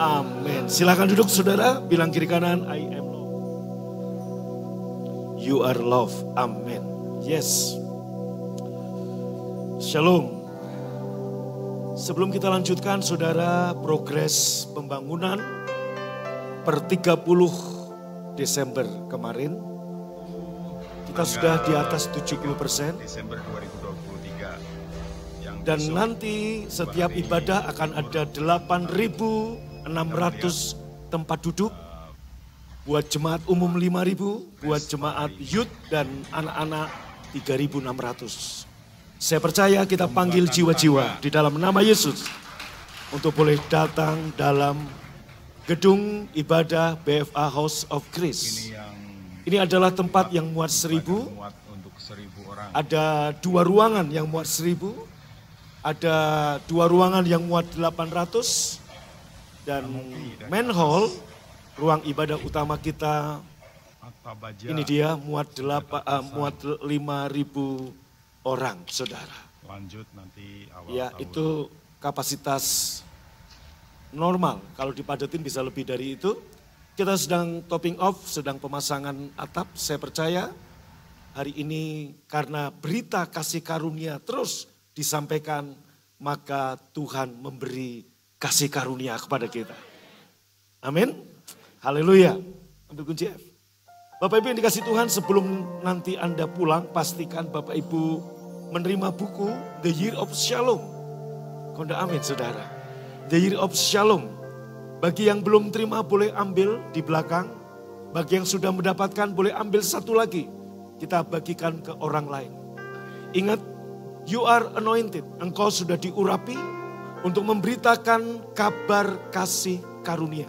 Amin. Silakan duduk saudara, bilang kiri kanan, I am love. You are love. Amin. Yes. Shalom. Sebelum kita lanjutkan saudara, progres pembangunan per 30 Desember kemarin, kita sudah di atas 70%. Desember 2023. Dan nanti setiap ibadah akan ada 8.600 tempat duduk. Buat jemaat umum 5.000, buat jemaat youth dan anak-anak 3.600. Saya percaya kita panggil jiwa-jiwa di dalam nama Yesus untuk boleh datang dalam gedung ibadah BFA House of Grace. Ini adalah tempat yang muat 1.000. Ada 2 ruangan yang muat 1.000. Ada 2 ruangan yang muat 800. Dan main hall, ruang ibadah utama kita, ini dia muat 5.000 orang, saudara. Lanjut nanti awal ya, tahun. itu kapasitas normal. Kalau dipadetin bisa lebih dari itu. Kita sedang topping off, sedang pemasangan atap. Saya percaya hari ini karena berita kasih karunia terus disampaikan, maka Tuhan memberi kasih karunia kepada kita. Amin. Haleluya. Ambil kunci F. Bapak Ibu yang dikasih Tuhan, sebelum nanti Anda pulang, pastikan Bapak Ibu menerima buku The Year of Shalom. Konda amin saudara. The Year of Shalom. Bagi yang belum terima boleh ambil di belakang. Bagi yang sudah mendapatkan boleh ambil satu lagi. Kita bagikan ke orang lain. Ingat, you are anointed. Engkau sudah diurapi untuk memberitakan kabar kasih karunia.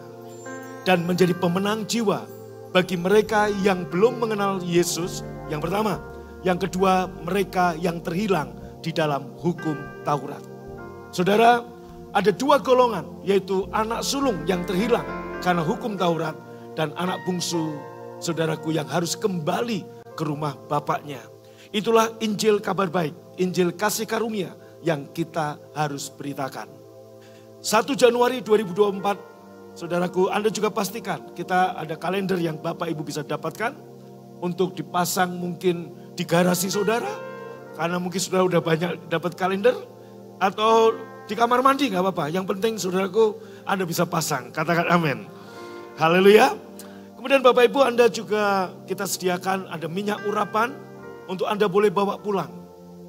Dan menjadi pemenang jiwa bagi mereka yang belum mengenal Yesus, yang pertama. Yang kedua, mereka yang terhilang di dalam hukum Taurat. Saudara, ada 2 golongan, yaitu anak sulung yang terhilang karena hukum Taurat, dan anak bungsu, saudaraku, yang harus kembali ke rumah bapaknya. Itulah Injil kabar baik, Injil kasih karunia yang kita harus beritakan. 1 Januari 2024, saudaraku, Anda juga pastikan kita ada kalender yang Bapak Ibu bisa dapatkan untuk dipasang mungkin di garasi saudara, karena mungkin saudara udah banyak dapat kalender, atau di kamar mandi gak apa-apa. Yang penting saudaraku Anda bisa pasang, katakan amin. Haleluya. Kemudian Bapak Ibu, Anda juga kita sediakan ada minyak urapan untuk Anda boleh bawa pulang.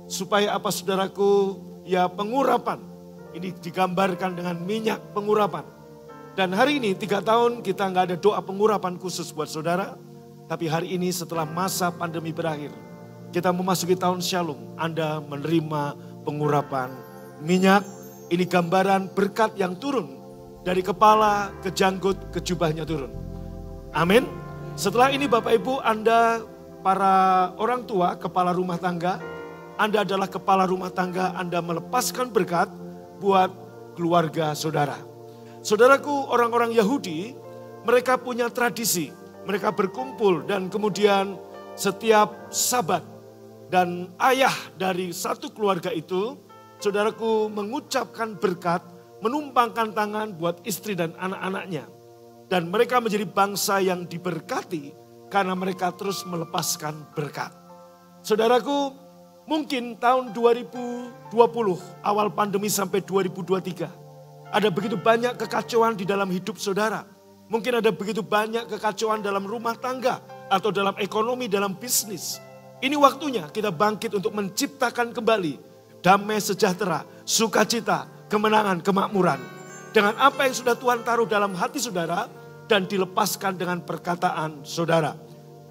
Supaya apa saudaraku, ya pengurapan. Ini digambarkan dengan minyak pengurapan. Dan hari ini 3 tahun kita nggak ada doa pengurapan khusus buat saudara. Tapi hari ini setelah masa pandemi berakhir, kita memasuki tahun Shalom. Anda menerima pengurapan minyak. Ini gambaran berkat yang turun. Dari kepala ke janggut ke jubahnya turun. Amin. Setelah ini Bapak Ibu, Anda para orang tua, kepala rumah tangga. Anda adalah kepala rumah tangga, Anda melepaskan berkat buat keluarga saudara. Saudaraku, orang-orang Yahudi, mereka punya tradisi. Mereka berkumpul dan kemudian setiap Sabat. Dan ayah dari satu keluarga itu, saudaraku, mengucapkan berkat, menumpangkan tangan buat istri dan anak-anaknya. Dan mereka menjadi bangsa yang diberkati karena mereka terus melepaskan berkat. Saudaraku, mungkin tahun 2020, awal pandemi sampai 2023. Ada begitu banyak kekacauan di dalam hidup saudara. Mungkin ada begitu banyak kekacauan dalam rumah tangga atau dalam ekonomi, dalam bisnis. Ini waktunya kita bangkit untuk menciptakan kembali damai sejahtera, sukacita, kemenangan, kemakmuran. Dengan apa yang sudah Tuhan taruh dalam hati saudara dan dilepaskan dengan perkataan saudara.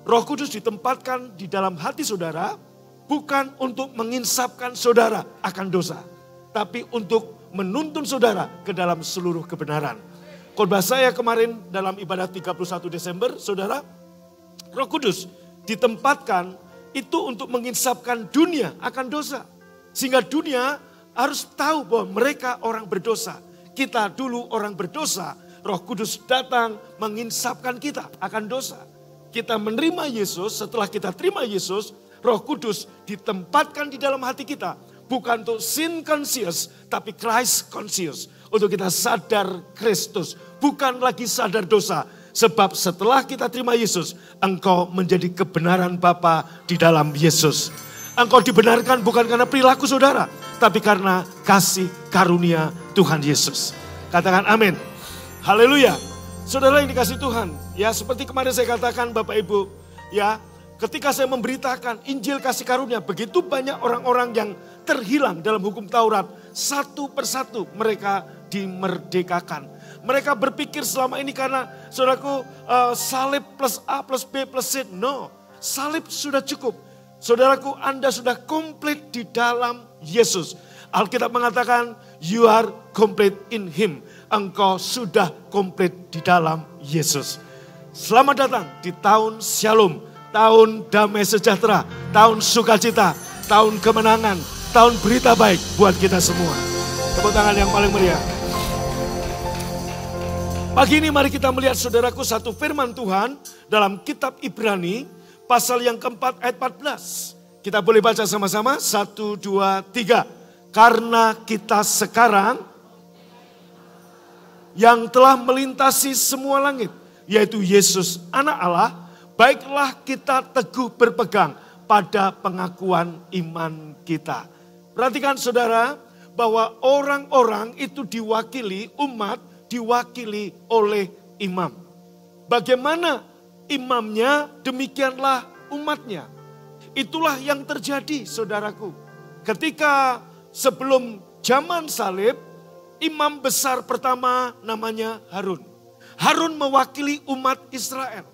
Roh Kudus ditempatkan di dalam hati saudara bukan untuk menginsapkan saudara akan dosa, tapi untuk menuntun saudara ke dalam seluruh kebenaran. Khotbah saya kemarin dalam ibadah 31 Desember, saudara, Roh Kudus ditempatkan itu untuk menginsapkan dunia akan dosa. Sehingga dunia harus tahu bahwa mereka orang berdosa. Kita dulu orang berdosa, Roh Kudus datang menginsapkan kita akan dosa. Kita menerima Yesus, setelah kita terima Yesus, Roh Kudus ditempatkan di dalam hati kita. Bukan untuk sin conscious, tapi Christ conscious. untuk kita sadar Kristus. Bukan lagi sadar dosa. Sebab setelah kita terima Yesus, engkau menjadi kebenaran Bapa di dalam Yesus. Engkau dibenarkan bukan karena perilaku saudara, tapi karena kasih karunia Tuhan Yesus. Katakan amin. Haleluya. Saudara yang dikasih Tuhan, ya seperti kemarin saya katakan Bapak Ibu, ya ketika saya memberitakan Injil kasih karunia, begitu banyak orang-orang yang terhilang dalam hukum Taurat, satu persatu mereka dimerdekakan. Mereka berpikir selama ini karena saudaraku salib plus A plus B plus C. No, salib sudah cukup. Saudaraku, Anda sudah komplit di dalam Yesus. Alkitab mengatakan you are complete in Him. Engkau sudah komplit di dalam Yesus. Selamat datang di tahun Shalom, tahun damai sejahtera, tahun sukacita, tahun kemenangan, tahun berita baik buat kita semua. Tepuk tangan yang paling meriah. Pagi ini mari kita melihat saudaraku satu firman Tuhan dalam kitab Ibrani pasal yang keempat ayat 14. Kita boleh baca sama-sama 1, 2, 3. Karena kita sekarang yang telah melintasi semua langit, yaitu Yesus anak Allah, baiklah kita teguh berpegang pada pengakuan iman kita. Perhatikan saudara bahwa orang-orang itu diwakili umat, diwakili oleh imam. Bagaimana imamnya, demikianlah umatnya. Itulah yang terjadi saudaraku. Ketika sebelum zaman salib, imam besar pertama namanya Harun. Harun mewakili umat Israel.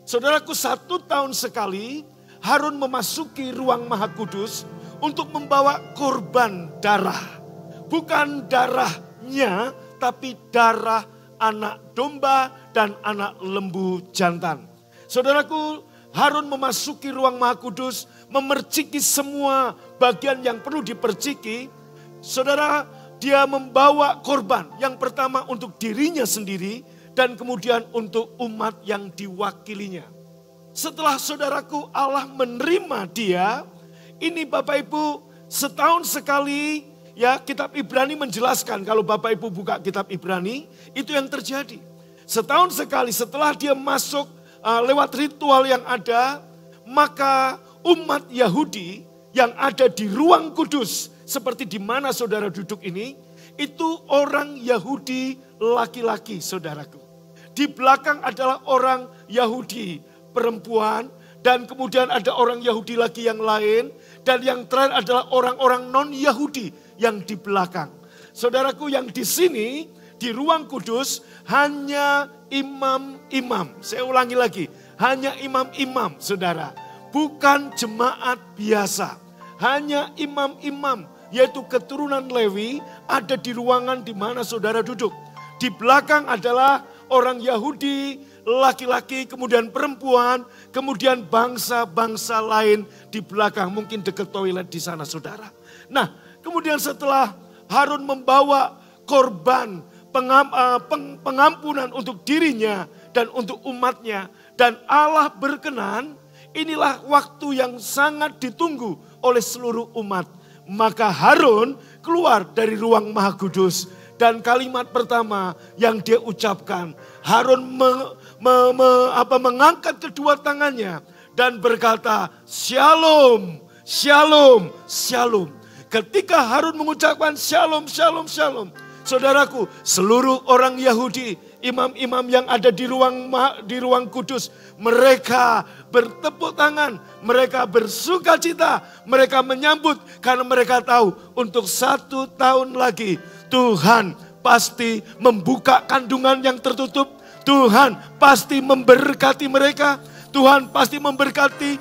Saudaraku, 1 tahun sekali Harun memasuki ruang Maha Kudus untuk membawa korban darah. Bukan darahnya, tapi darah anak domba dan anak lembu jantan. Saudaraku, Harun memasuki ruang Maha Kudus, memerciki semua bagian yang perlu diperciki. Saudara, dia membawa korban yang pertama untuk dirinya sendiri dan kemudian untuk umat yang diwakilinya. Setelah saudaraku Allah menerima dia, ini Bapak Ibu setahun sekali ya kitab Ibrani menjelaskan, kalau Bapak Ibu buka kitab Ibrani itu yang terjadi. Setahun sekali setelah dia masuk lewat ritual yang ada, maka umat Yahudi yang ada di ruang kudus seperti di mana saudara duduk ini, itu orang Yahudi laki-laki saudaraku. Di belakang adalah orang Yahudi perempuan, dan kemudian ada orang Yahudi lagi yang lain, dan yang terakhir adalah orang-orang non-Yahudi yang di belakang. Saudaraku, yang di sini di ruang kudus hanya imam-imam. Saya ulangi lagi, hanya imam-imam saudara. Bukan jemaat biasa. Hanya imam-imam, yaitu keturunan Lewi, ada di ruangan di mana saudara duduk. Di belakang adalah orang Yahudi, laki-laki, kemudian perempuan, kemudian bangsa-bangsa lain di belakang. Mungkin dekat toilet di sana saudara. Nah, kemudian setelah Harun membawa korban pengampunan untuk dirinya dan untuk umatnya, dan Allah berkenan, inilah waktu yang sangat ditunggu oleh seluruh umat. Maka Harun keluar dari ruang Maha Kudus, dan kalimat pertama yang dia ucapkan, Harun mengangkat kedua tangannya dan berkata, Shalom, Shalom, Shalom. Ketika Harun mengucapkan Shalom, Shalom, Shalom, saudaraku, seluruh orang Yahudi, imam-imam yang ada di ruang kudus, mereka bertepuk tangan, mereka bersuka cita, mereka menyambut karena mereka tahu untuk 1 tahun lagi Tuhan pasti membuka kandungan yang tertutup, Tuhan pasti memberkati mereka, Tuhan pasti memberkati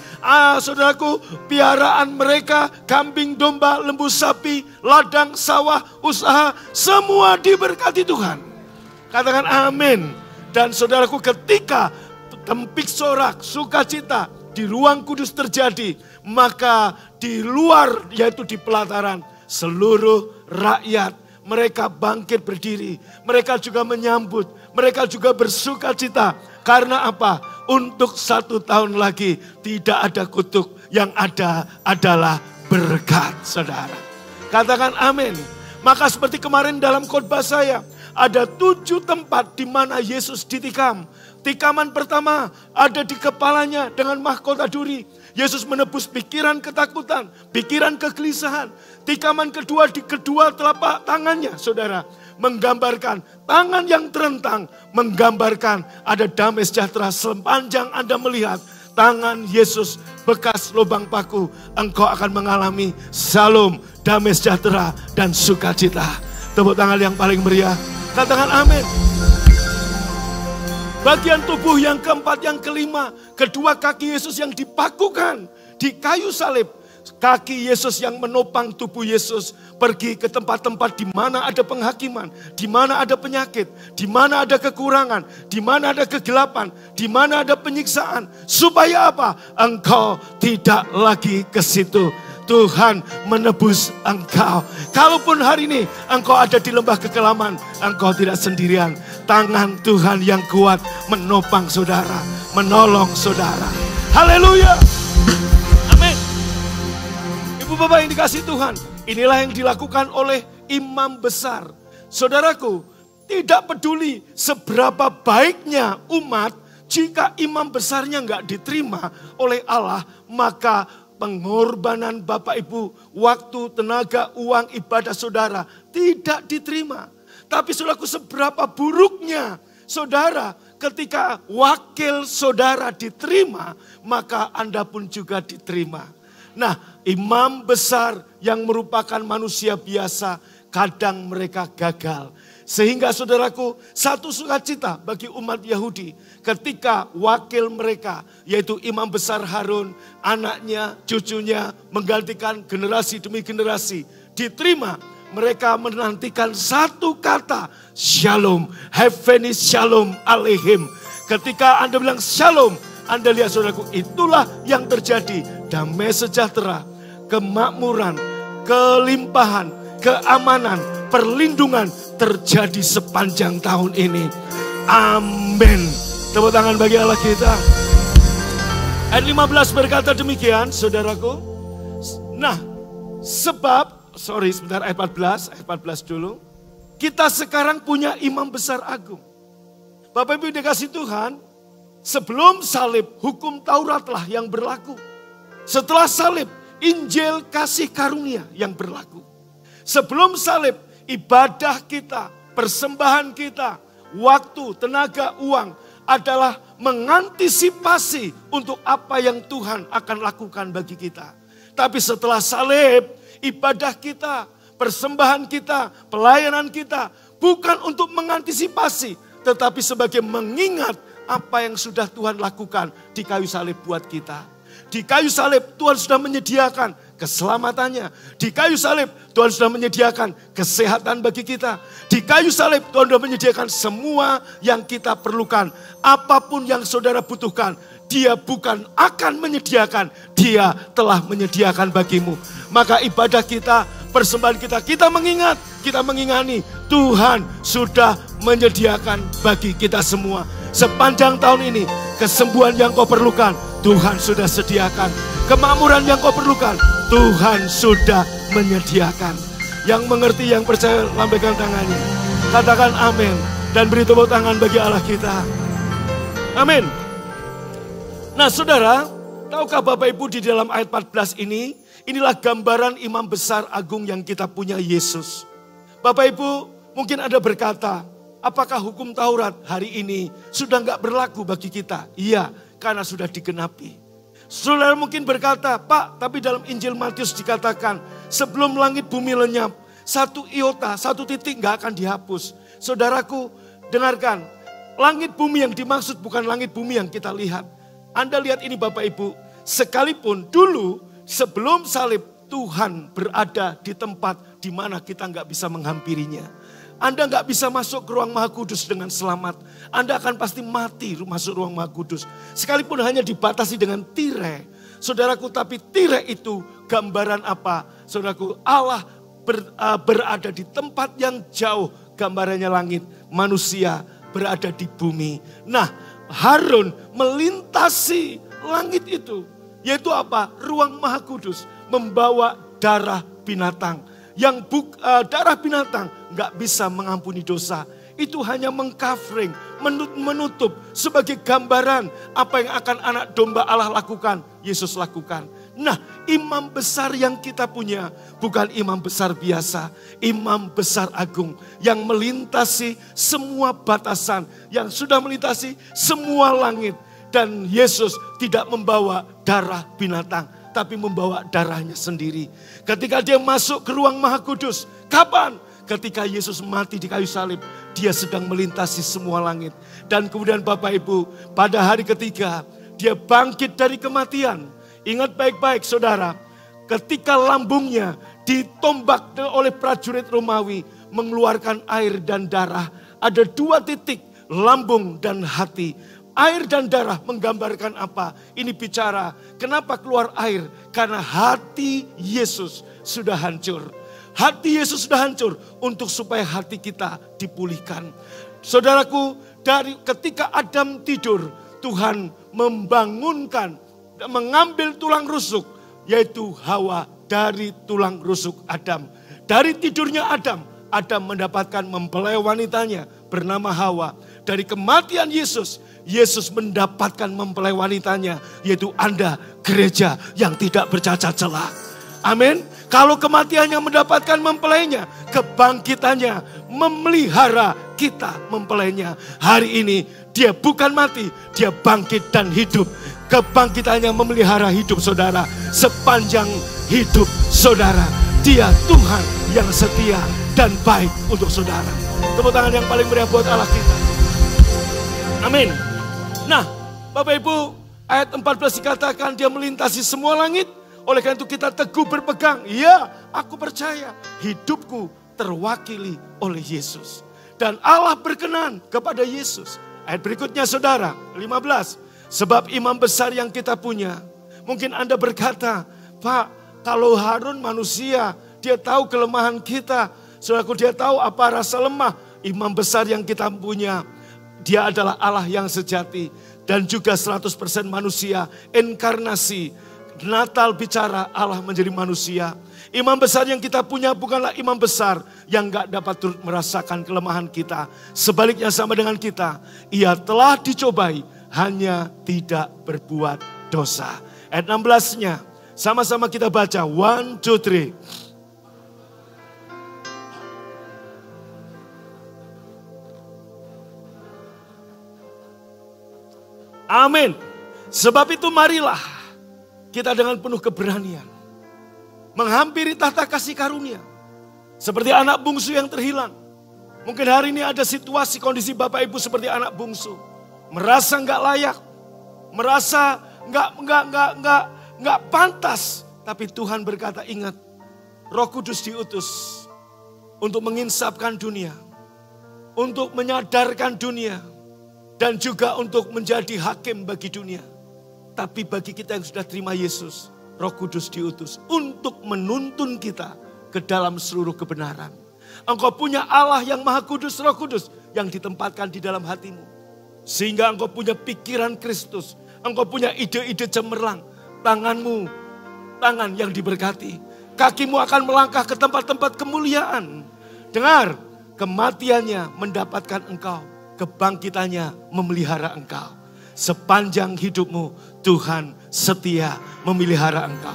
saudaraku, piaraan mereka, kambing, domba, lembu, sapi, ladang, sawah, usaha, semua diberkati Tuhan. Katakan amin. Dan saudaraku, ketika tempik sorak, sukacita di ruang kudus terjadi, maka di luar, yaitu di pelataran, seluruh rakyat mereka bangkit berdiri. Mereka juga menyambut, mereka juga bersukacita. Karena apa? Untuk 1 tahun lagi tidak ada kutuk, yang ada adalah berkat saudara. Katakan amin. Maka seperti kemarin dalam khotbah saya, ada 7 tempat di mana Yesus ditikam. Tikaman pertama ada di kepalanya dengan mahkota duri. Yesus menebus pikiran ketakutan, pikiran kegelisahan. Tikaman kedua di kedua telapak tangannya, saudara. Menggambarkan tangan yang terentang, menggambarkan ada damai sejahtera. Sepanjang Anda melihat tangan Yesus bekas lubang paku, engkau akan mengalami shalom, damai sejahtera, dan sukacita. Tepuk tangan yang paling meriah, katakan amin. Bagian tubuh yang keempat, yang kelima, kedua kaki Yesus yang dipakukan di kayu salib. Kaki Yesus yang menopang tubuh Yesus pergi ke tempat-tempat di mana ada penghakiman, di mana ada penyakit, di mana ada kekurangan, di mana ada kegelapan, di mana ada penyiksaan. Supaya apa? Engkau tidak lagi ke situ. Tuhan menebus engkau. Kalaupun hari ini engkau ada di lembah kekelaman, engkau tidak sendirian. Tangan Tuhan yang kuat menopang saudara, menolong saudara. Haleluya. Amin. Ibu bapak yang dikasihi Tuhan, inilah yang dilakukan oleh imam besar. Saudaraku, tidak peduli seberapa baiknya umat, jika imam besarnya nggak diterima oleh Allah, maka pengorbanan Bapak Ibu, waktu, tenaga, uang, ibadah saudara tidak diterima. Tapi saudaraku, seberapa buruknya saudara ketika wakil saudara diterima, maka Anda pun juga diterima. Nah, imam besar yang merupakan manusia biasa, kadang mereka gagal. Sehingga saudaraku, satu sukacita bagi umat Yahudi ketika wakil mereka, yaitu imam besar Harun, anaknya, cucunya, menggantikan generasi demi generasi, diterima. Mereka menantikan satu kata, shalom, heavenly shalom alaihim. Ketika Anda bilang shalom, Anda lihat saudaraku, itulah yang terjadi. Damai sejahtera, kemakmuran, kelimpahan, keamanan, perlindungan terjadi sepanjang tahun ini. Amin. Tepuk tangan bagi Allah kita. Ayat 15 berkata demikian, saudaraku. Nah, ayat 14 dulu. Kita sekarang punya imam besar agung. Bapak Ibu dikasih Tuhan, sebelum salib, hukum Tauratlah yang berlaku. Setelah salib, Injil kasih karunia yang berlaku. Sebelum salib, ibadah kita, persembahan kita, waktu, tenaga, uang adalah mengantisipasi untuk apa yang Tuhan akan lakukan bagi kita. Tapi setelah salib, ibadah kita, persembahan kita, pelayanan kita bukan untuk mengantisipasi, tetapi sebagai mengingat apa yang sudah Tuhan lakukan di kayu salib buat kita. Di kayu salib Tuhan sudah menyediakan keselamatannya. Di kayu salib Tuhan sudah menyediakan kesehatan bagi kita. Di kayu salib Tuhan sudah menyediakan semua yang kita perlukan. Apapun yang saudara butuhkan, Dia bukan akan menyediakan, Dia telah menyediakan bagimu. Maka ibadah kita, persembahan kita mengingat, kita mengingani Tuhan sudah menyediakan bagi kita semua. Sepanjang tahun ini, kesembuhan yang kau perlukan, Tuhan sudah sediakan. Kemakmuran yang kau perlukan, Tuhan sudah menyediakan. Yang mengerti, yang percaya, lambaikan tangannya. Katakan amin. Dan beri tepuk tangan bagi Allah kita. Amin. Nah saudara, tahukah Bapak Ibu di dalam ayat 14 ini, inilah gambaran imam besar agung yang kita punya, Yesus. Bapak Ibu mungkin ada berkata, apakah hukum Taurat hari ini sudah nggak berlaku bagi kita? Iya, karena sudah digenapi. Saudara mungkin berkata, Pak, tapi dalam Injil Matius dikatakan, sebelum langit bumi lenyap, satu iota, satu titik nggak akan dihapus. Saudaraku, dengarkan, langit bumi yang dimaksud bukan langit bumi yang kita lihat. Anda lihat ini Bapak Ibu, sekalipun dulu sebelum salib Tuhan berada di tempat di mana kita nggak bisa menghampirinya. Anda nggak bisa masuk ke ruang Maha Kudus dengan selamat. Anda akan pasti mati masuk ruang Maha Kudus. Sekalipun hanya dibatasi dengan tirai. Saudaraku, tapi tirai itu gambaran apa? Saudaraku, Allah berada di tempat yang jauh. Gambarannya langit, manusia berada di bumi. Nah, Harun melintasi langit itu. Yaitu apa? Ruang Maha Kudus. Membawa darah binatang. darah binatang nggak bisa mengampuni dosa. Itu hanya mengcovering, menutup sebagai gambaran apa yang akan anak domba Allah lakukan, Yesus lakukan. Nah, imam besar yang kita punya bukan imam besar biasa, imam besar agung yang melintasi semua batasan, yang sudah melintasi semua langit. Dan Yesus tidak membawa darah binatang, tapi membawa darahnya sendiri. Ketika dia masuk ke ruang Maha Kudus, kapan? Ketika Yesus mati di kayu salib, dia sedang melintasi semua langit. Dan kemudian Bapak Ibu, pada hari ketiga, dia bangkit dari kematian. Ingat baik-baik saudara, ketika lambungnya ditombak oleh prajurit Romawi, mengeluarkan air dan darah. Ada 2 titik, lambung dan hati. Air dan darah menggambarkan apa? Ini bicara, kenapa keluar air? Karena hati Yesus sudah hancur. Hati Yesus sudah hancur untuk supaya hati kita dipulihkan. Saudaraku, dari ketika Adam tidur, Tuhan membangunkan, mengambil tulang rusuk, yaitu Hawa dari tulang rusuk Adam. Dari tidurnya Adam mendapatkan mempelai wanitanya bernama Hawa. Dari kematian Yesus, Yesus mendapatkan mempelai wanitanya, yaitu Anda, gereja yang tidak bercacat celah. Amin. Kalau kematiannya mendapatkan mempelainya, kebangkitannya memelihara kita mempelainya. Hari ini dia bukan mati, dia bangkit dan hidup. Kebangkitannya memelihara hidup saudara sepanjang hidup saudara. Dia Tuhan yang setia dan baik untuk saudara. Tepuk tangan yang paling meriah buat Allah kita. Amin. Nah, Bapak Ibu, ayat 14 dikatakan dia melintasi semua langit. Oleh karena itu kita teguh berpegang. Ya, aku percaya hidupku terwakili oleh Yesus. Dan Allah berkenan kepada Yesus. Ayat berikutnya saudara, 15. Sebab imam besar yang kita punya. Mungkin Anda berkata, Pak, kalau Harun manusia, dia tahu kelemahan kita. Saudaraku, dia tahu apa rasa lemah. Imam besar yang kita punya, dia adalah Allah yang sejati. Dan juga 100% manusia, inkarnasi. Natal bicara Allah menjadi manusia. Imam besar yang kita punya bukanlah imam besar yang gak dapat turut merasakan kelemahan kita. Sebaliknya sama dengan kita. Ia telah dicobai, hanya tidak berbuat dosa. Ayat 16-nya, sama-sama kita baca. 1, 2, 3. Amin. Sebab itu marilah kita dengan penuh keberanian menghampiri tahta kasih karunia. Seperti anak bungsu yang terhilang. Mungkin hari ini ada situasi kondisi Bapak Ibu seperti anak bungsu. Merasa nggak layak. Merasa nggak pantas. Tapi Tuhan berkata, ingat, Roh Kudus diutus untuk menginsapkan dunia. Untuk menyadarkan dunia. Dan juga untuk menjadi hakim bagi dunia. Tapi bagi kita yang sudah terima Yesus, Roh Kudus diutus untuk menuntun kita ke dalam seluruh kebenaran. Engkau punya Allah yang Maha Kudus, Roh Kudus yang ditempatkan di dalam hatimu. Sehingga engkau punya pikiran Kristus. Engkau punya ide-ide cemerlang. Tanganmu, tangan yang diberkati. Kakimu akan melangkah ke tempat-tempat kemuliaan. Dengar, kematiannya mendapatkan engkau. Kebangkitannya memelihara engkau. Sepanjang hidupmu Tuhan setia memelihara engkau.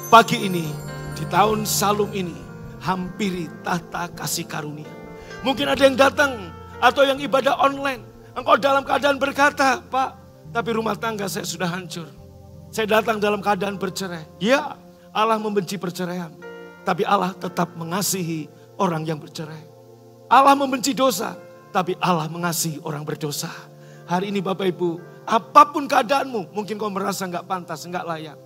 Pagi ini, di tahun Salum ini, hampiri tahta kasih karunia. Mungkin ada yang datang atau yang ibadah online. Engkau dalam keadaan berkata, Pak, tapi rumah tangga saya sudah hancur. Saya datang dalam keadaan bercerai. Ya, Allah membenci perceraian. Tapi Allah tetap mengasihi orang yang bercerai. Allah membenci dosa, tapi Allah mengasihi orang berdosa. Hari ini Bapak Ibu, apapun keadaanmu, mungkin kau merasa nggak pantas, nggak layak.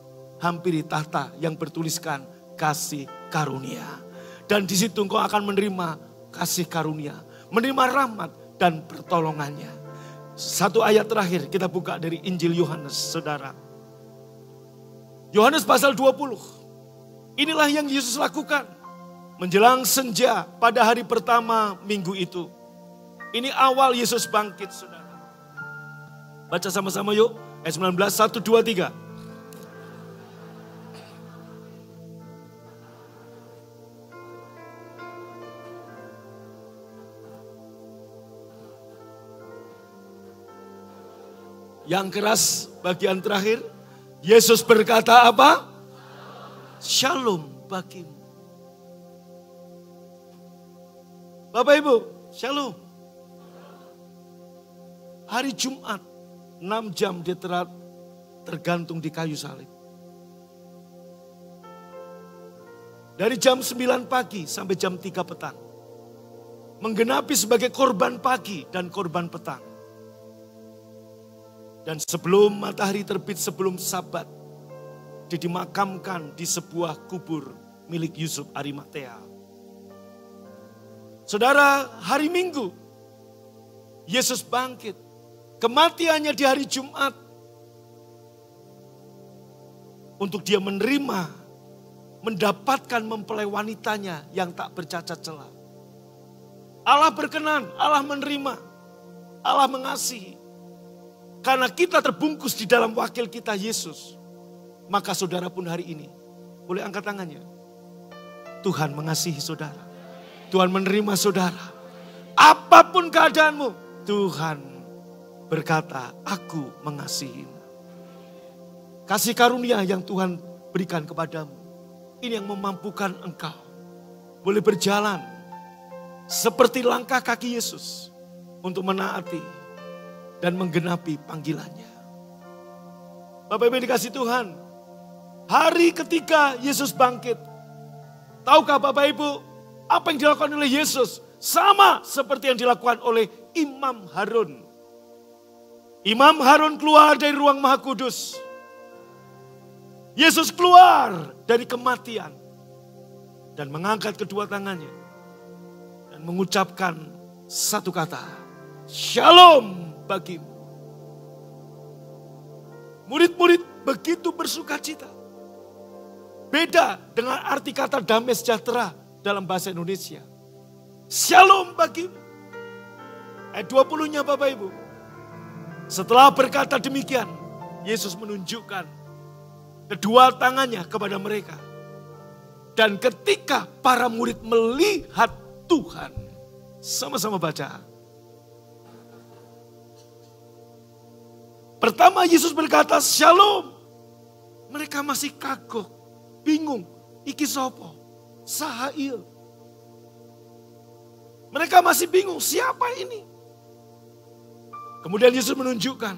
Hampiri tahta yang bertuliskan kasih karunia. Dan di situ kau akan menerima kasih karunia. Menerima rahmat dan pertolongannya. Satu ayat terakhir kita buka dari Injil Yohanes, saudara. Yohanes pasal 20. Inilah yang Yesus lakukan. Menjelang senja pada hari pertama minggu itu. Ini awal Yesus bangkit, saudara. Baca sama-sama yuk. Ayat 19, 1, 2, 3. Yang keras bagian terakhir. Yesus berkata apa? Shalom bagimu. Bapak Ibu, shalom. Hari Jumat, 6 jam dia tergantung di kayu salib. Dari jam 9 pagi sampai jam 3 petang. Menggenapi sebagai korban pagi dan korban petang. Dan sebelum matahari terbit, sebelum Sabat, dia dimakamkan di sebuah kubur milik Yusuf Arimatea. Saudara, hari Minggu, Yesus bangkit. Kematiannya di hari Jumat. Untuk dia menerima, mendapatkan mempelai wanitanya yang tak bercacat celah. Allah berkenan, Allah menerima, Allah mengasihi. Karena kita terbungkus di dalam wakil kita Yesus. Maka saudara pun hari ini boleh angkat tangannya. Tuhan mengasihi saudara. Tuhan menerima saudara. Apapun keadaanmu, Tuhan berkata, aku mengasihimu. Kasih karunia yang Tuhan berikan kepadamu. Ini yang memampukan engkau boleh berjalan seperti langkah kaki Yesus untuk menaati dan menggenapi panggilannya. Bapak Ibu dikasih Tuhan, hari ketika Yesus bangkit, tahukah Bapak Ibu apa yang dilakukan oleh Yesus? Sama seperti yang dilakukan oleh Imam Harun. Imam Harun keluar dari ruang Maha Kudus. Yesus keluar dari kematian dan mengangkat kedua tangannya dan mengucapkan satu kata, Shalom bagimu. Murid-murid begitu bersuka cita. Beda dengan arti kata damai sejahtera dalam bahasa Indonesia. Shalom bagimu. Ayat 20-nya Bapak Ibu. Setelah berkata demikian, Yesus menunjukkan kedua tangannya kepada mereka. Dan ketika para murid melihat Tuhan, sama-sama baca. Pertama Yesus berkata Shalom. Mereka masih kagok, bingung. Iki sopo, sahail. Mereka masih bingung, siapa ini? Kemudian Yesus menunjukkan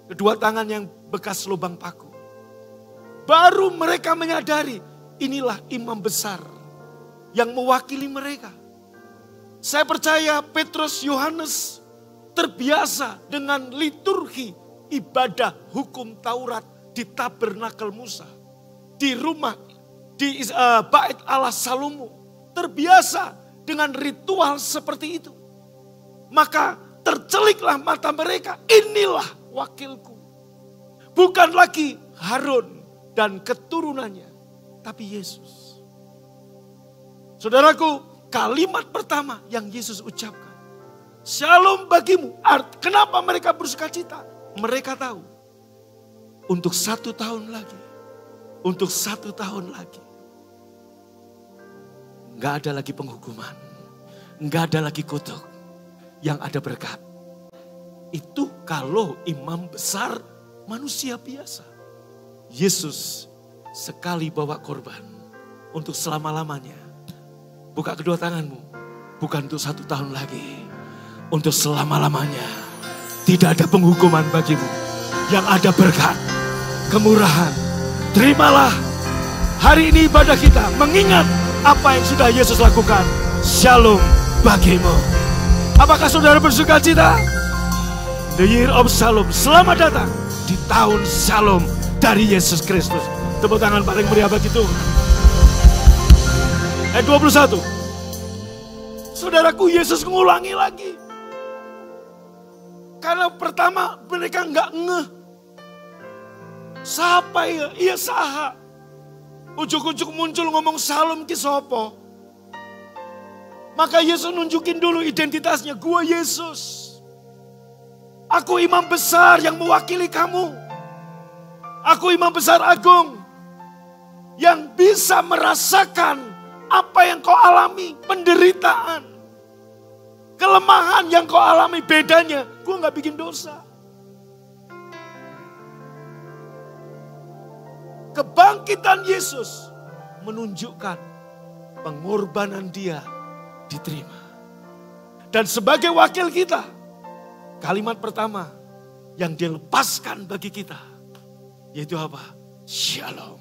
kedua tangan yang bekas lubang paku. Baru mereka menyadari inilah imam besar yang mewakili mereka. Saya percaya Petrus, Yohanes terbiasa dengan liturgi ibadah hukum Taurat di tabernakel Musa. Di rumah, di bait Allah Salomo. Terbiasa dengan ritual seperti itu. Maka terceliklah mata mereka, inilah wakilku. Bukan lagi Harun dan keturunannya, tapi Yesus. Saudaraku, kalimat pertama yang Yesus ucapkan, Shalom bagimu. Kenapa mereka bersuka cita? Mereka tahu, untuk 1 tahun lagi, untuk 1 tahun lagi, nggak ada lagi penghukuman, nggak ada lagi kutuk, yang ada berkat. Itu kalau imam besar manusia biasa. Yesus sekali bawa korban untuk selama-lamanya. Buka kedua tanganmu, bukan untuk 1 tahun lagi, untuk selama-lamanya. Tidak ada penghukuman bagimu, yang ada berkat, kemurahan. Terimalah hari ini ibadah kita mengingat apa yang sudah Yesus lakukan. Shalom bagimu. Apakah saudara bersuka cita? The year of Shalom. Selamat datang di tahun Shalom dari Yesus Kristus. Tepuk tangan paling meriah bagi Tuhan. Ayat 21. Saudaraku, Yesus mengulangi lagi. Karena pertama mereka nggak ngeh. Siapa ya? Iya saha. Ujuk-ujuk muncul ngomong Shalom ki sopo. Maka Yesus nunjukin dulu identitasnya. Gua Yesus. Aku imam besar yang mewakili kamu. Aku imam besar agung. Yang bisa merasakan apa yang kau alami. Penderitaan. Kelemahan yang kau alami bedanya. Gua gak bikin dosa. kebangkitan Yesus menunjukkan pengorbanan dia diterima. Dan sebagai wakil kita, kalimat pertama yang dia lepaskan bagi kita, yaitu apa? Shalom.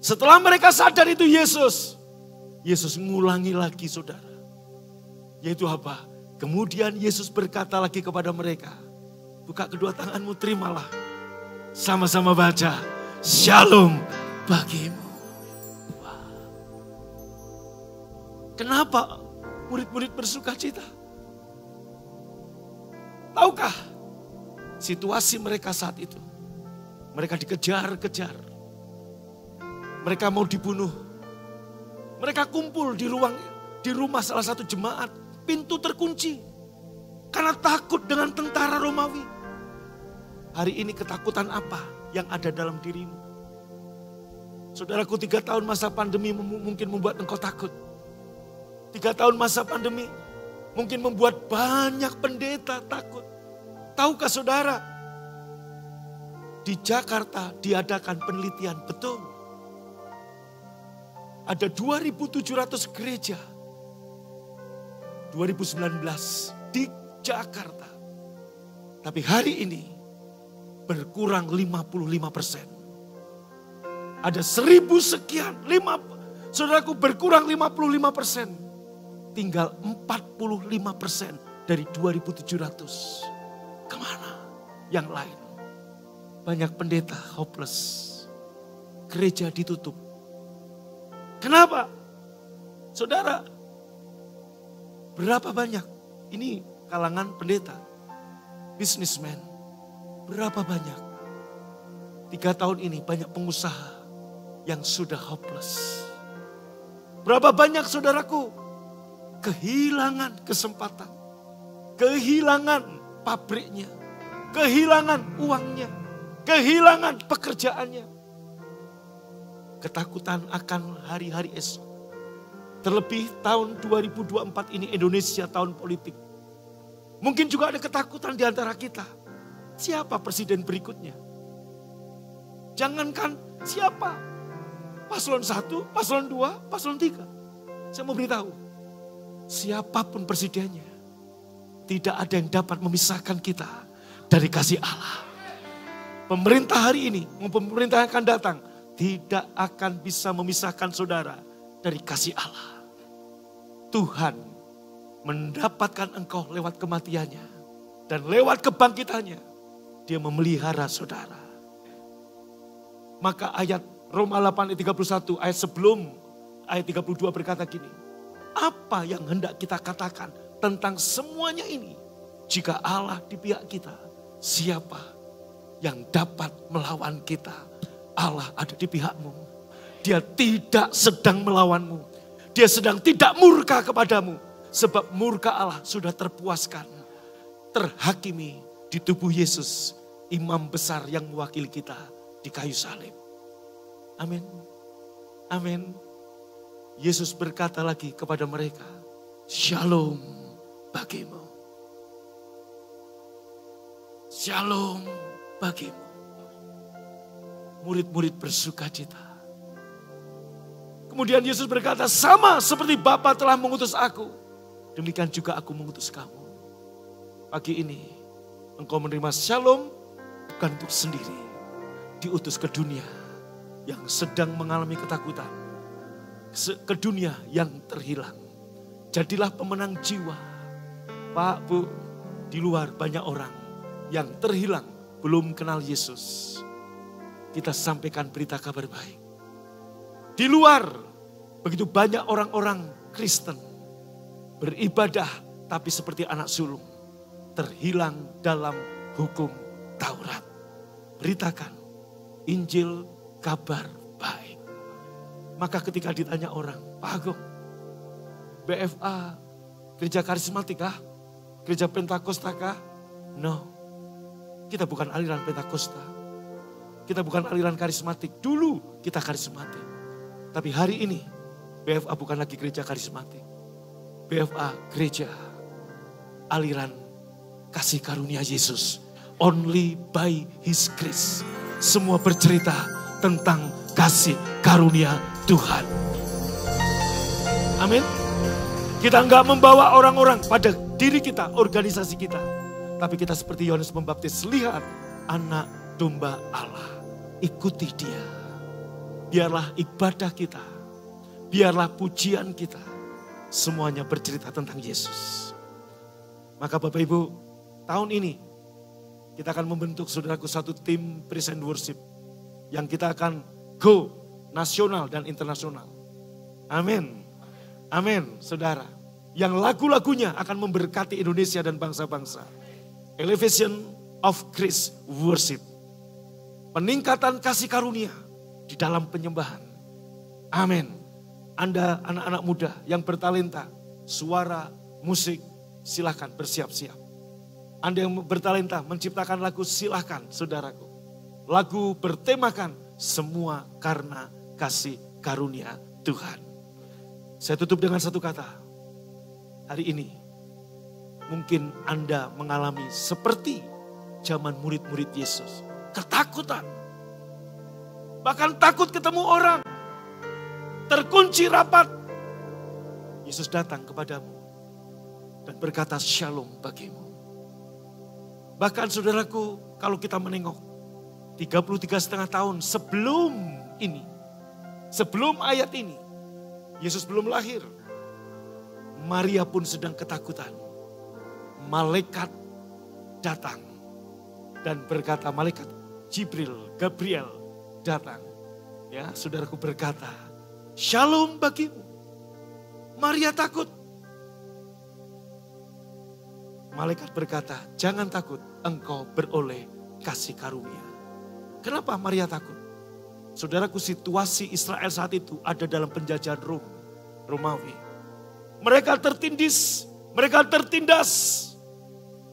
Setelah mereka sadar itu Yesus ngulangi lagi saudara. Yaitu apa? Kemudian Yesus berkata lagi kepada mereka, buka kedua tanganmu, terimalah. Sama-sama baca, Shalom bagimu. Wow. Kenapa murid-murid bersuka cita? Tahukah situasi mereka saat itu? Mereka dikejar-kejar. Mereka mau dibunuh. Mereka kumpul di rumah salah satu jemaat. Pintu terkunci. Karena takut dengan tentara Romawi. Hari ini ketakutan apa yang ada dalam dirimu? Saudaraku, 3 tahun masa pandemi mungkin membuat engkau takut. 3 tahun masa pandemi mungkin membuat banyak pendeta takut. Tahukah saudara? Di Jakarta diadakan penelitian, betul. Ada 2.700 gereja 2019 di Jakarta. Tapi hari ini berkurang 55%. Ada 1.000 sekian, saudaraku, berkurang 55%. Tinggal 45% dari 2.700. Kemana yang lain? Banyak pendeta hopeless. Gereja ditutup. Kenapa? Saudara, berapa banyak? Ini kalangan pendeta, businessman. Berapa banyak? 3 tahun ini banyak pengusaha yang sudah hopeless. Berapa banyak saudaraku kehilangan kesempatan, kehilangan pabriknya, kehilangan uangnya, kehilangan pekerjaannya. Ketakutan akan hari-hari esok. Terlebih tahun 2024 ini Indonesia tahun politik. Mungkin juga ada ketakutan di antara kita. Siapa presiden berikutnya? Jangankan siapa. Paslon 1, paslon 2, paslon 3. Saya mau beritahu. Siapapun presidennya. Tidak ada yang dapat memisahkan kita dari kasih Allah. Pemerintah hari ini, maupun pemerintah yang akan datang, tidak akan bisa memisahkan saudara dari kasih Allah. Tuhan mendapatkan engkau lewat kematiannya. Dan lewat kebangkitannya, dia memelihara saudara. Maka ayat Roma 8 ayat 31, ayat sebelum ayat 32 berkata gini. Apa yang hendak kita katakan tentang semuanya ini? Jika Allah di pihak kita, siapa yang dapat melawan kita? Allah ada di pihakmu. Dia tidak sedang melawanmu. Dia sedang tidak murka kepadamu. Sebab murka Allah sudah terpuaskan. Terhakimi di tubuh Yesus. Imam besar yang mewakili kita di kayu salib. Amin. Amin. Yesus berkata lagi kepada mereka. Shalom bagimu. Shalom bagimu. Murid-murid bersuka cita. Kemudian Yesus berkata, sama seperti Bapa telah mengutus aku, demikian juga aku mengutus kamu. Pagi ini engkau menerima shalom bukan untuk sendiri. Diutus ke dunia yang sedang mengalami ketakutan. Ke dunia yang terhilang. Jadilah pemenang jiwa. Pak, Bu, di luar banyak orang yang terhilang belum kenal Yesus. Kita sampaikan berita kabar baik. Di luar begitu banyak orang-orang Kristen beribadah tapi seperti anak sulung, terhilang dalam hukum Taurat. Beritakan Injil kabar baik. Maka ketika ditanya orang, Pak Agung, BFA gereja karismatik kah? Gereja Pentakosta kah? No, kita bukan aliran Pentakosta. Kita bukan aliran karismatik. Dulu kita karismatik. Tapi hari ini BFA bukan lagi gereja karismatik. BFA gereja aliran kasih karunia Yesus. Only by His grace. Semua bercerita tentang kasih karunia Tuhan. Amin. Kita enggak membawa orang-orang pada diri kita, organisasi kita. Tapi kita seperti Yohanes Pembaptis, lihat anak domba Allah. Ikuti dia. Biarlah ibadah kita, biarlah pujian kita, semuanya bercerita tentang Yesus. Maka Bapak Ibu, tahun ini kita akan membentuk, saudaraku, satu tim praise and worship. Yang kita akan go nasional dan internasional. Amin. Amin, saudara. Yang lagu-lagunya akan memberkati Indonesia dan bangsa-bangsa. Elevation of Christ Worship. Peningkatan kasih karunia di dalam penyembahan. Amin. Anda anak-anak muda yang bertalenta, suara, musik, silahkan bersiap-siap. Anda yang bertalenta menciptakan lagu, silahkan saudaraku. Lagu bertemakan semua karena kasih karunia Tuhan. Saya tutup dengan satu kata. Hari ini mungkin Anda mengalami seperti zaman murid-murid Yesus. Ketakutan. Bahkan takut ketemu orang. Terkunci rapat. Yesus datang kepadamu dan berkata shalom bagimu. Bahkan saudaraku, kalau kita menengok 33,5 tahun sebelum ini, sebelum ayat ini, Yesus belum lahir. Maria pun sedang ketakutan. Malaikat datang dan berkata, malaikat Gabriel datang. Ya, saudaraku berkata, shalom bagimu. Maria takut. Malaikat berkata, jangan takut, engkau beroleh kasih karunia. Kenapa Maria takut? Saudaraku, situasi Israel saat itu ada dalam penjajahan Romawi. Mereka tertindis, mereka tertindas.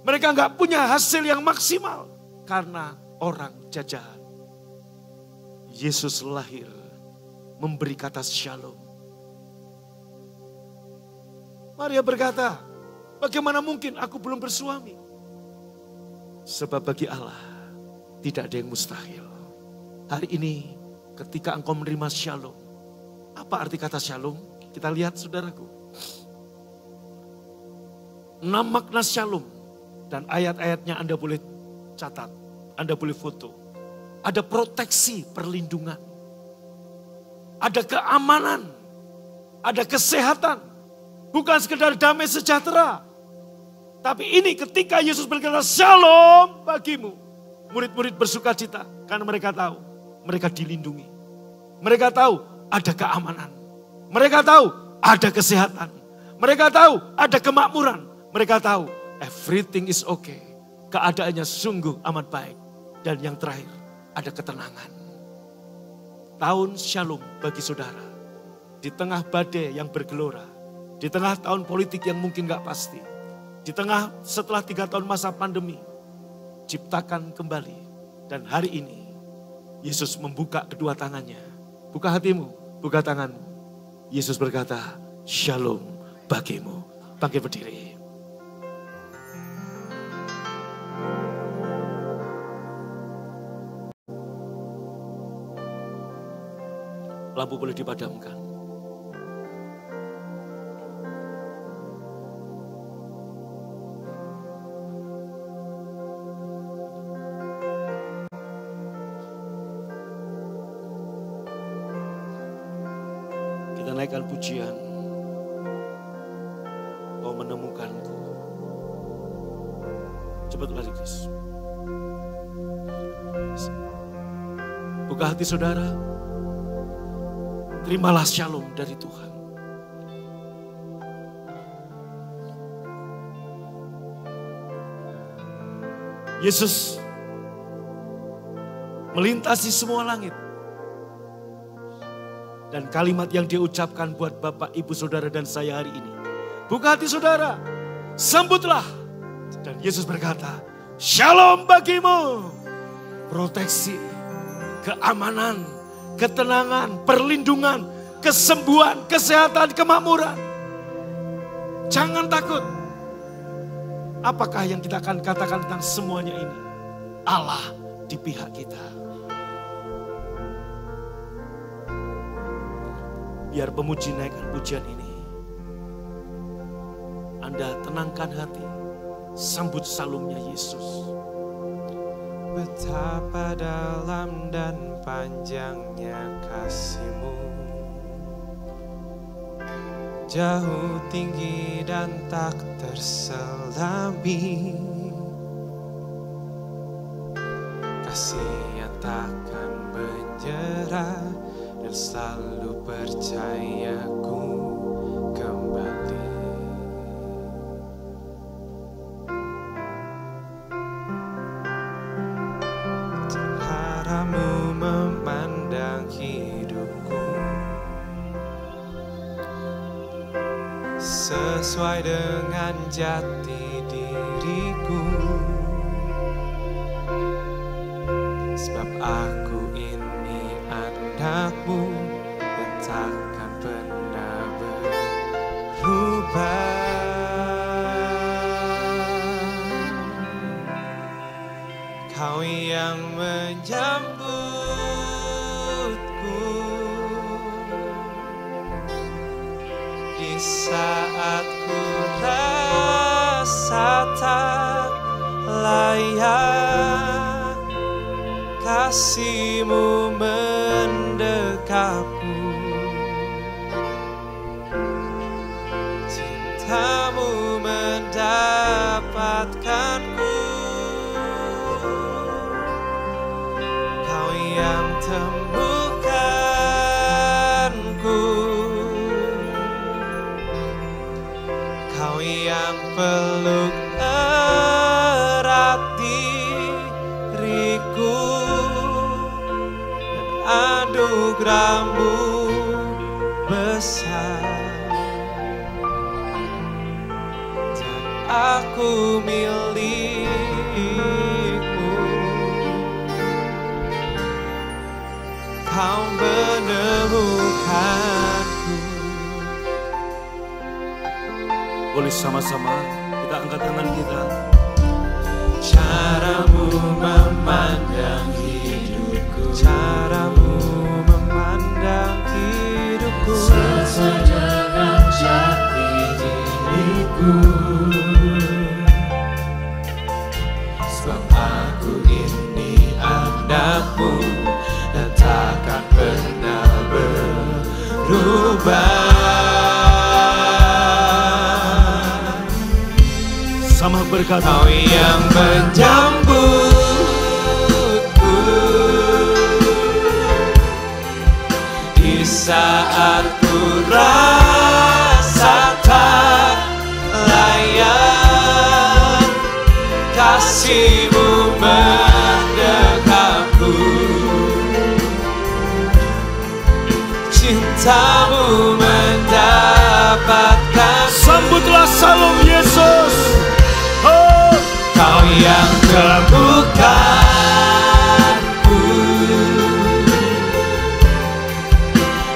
Mereka nggak punya hasil yang maksimal karena orang jajahan. Yesus lahir memberi kata shalom. Maria berkata, bagaimana mungkin aku belum bersuami? Sebab bagi Allah tidak ada yang mustahil. Hari ini ketika engkau menerima shalom. Apa arti kata shalom? Kita lihat saudaraku. 6 makna shalom. Dan ayat-ayatnya Anda boleh catat. Anda boleh foto. Ada proteksi, perlindungan. Ada keamanan. Ada kesehatan. Bukan sekedar damai sejahtera. Tapi ini ketika Yesus berkata shalom bagimu. Murid-murid bersuka cita. Karena mereka tahu. Mereka dilindungi. Mereka tahu ada keamanan. Mereka tahu ada kesehatan. Mereka tahu ada kemakmuran. Mereka tahu everything is okay. Keadaannya sungguh amat baik. Dan yang terakhir ada ketenangan. Tahun shalom bagi saudara. Di tengah badai yang bergelora. Di tengah tahun politik yang mungkin gak pasti. Di tengah setelah 3 tahun masa pandemi. Ciptakan kembali. Dan hari ini Yesus membuka kedua tangannya. Buka hatimu, buka tanganmu. Yesus berkata, shalom bagimu. Bangkit berdiri. Lampu boleh dipadamkan. Kita naikkan pujian. Kau menemukanku. Cepat lari, Chris. Buka hati saudara. Terimalah shalom dari Tuhan. Yesus melintasi semua langit. Dan kalimat yang dia ucapkan buat Bapak, Ibu, Saudara dan saya hari ini. Buka hati saudara, sambutlah. Dan Yesus berkata, shalom bagimu. Proteksi, keamanan, ketenangan, perlindungan, kesembuhan, kesehatan, kemakmuran. Jangan takut. Apakah yang kita akan katakan tentang semuanya ini? Allah di pihak kita. Biar pemuji naikkan pujian ini. Anda tenangkan hati, sambut salumnya Yesus. Betapa dalam dan panjangnya kasih-Mu, jauh tinggi dan tak terselami. Kasih yang takkan menyerah dan selalu percayaku kembali. Caramu memandang hidupku sesuai dengan jati diriku, sebab aku ini anak-Mu dan takkan pernah berubah. Kau yang menyambutku di saat ku rasa tak layak. Kasih-Mu mendekapku, cinta-Mu mendapatkanku. Kau yang temukanku, Kau yang peluk erat diriku, dan anugerah-Mu besar, dan aku milik-Mu. Kau menemukanku. Boleh sama-sama kita angkat tangan kita. Cara-Mu memandang hidupku, cara-Mu memandang hidupku, sesuai dengan jati diriku, sebab aku ini anak-Mu dan takkan pernah berubah. Sama berkata, Kau yang menyambutku di saat ku rasa tak layak. Kasih-Mu mendekapku, cinta-Mu mendapatkan. sambutlah salum Yesus. Kau yang temukanku,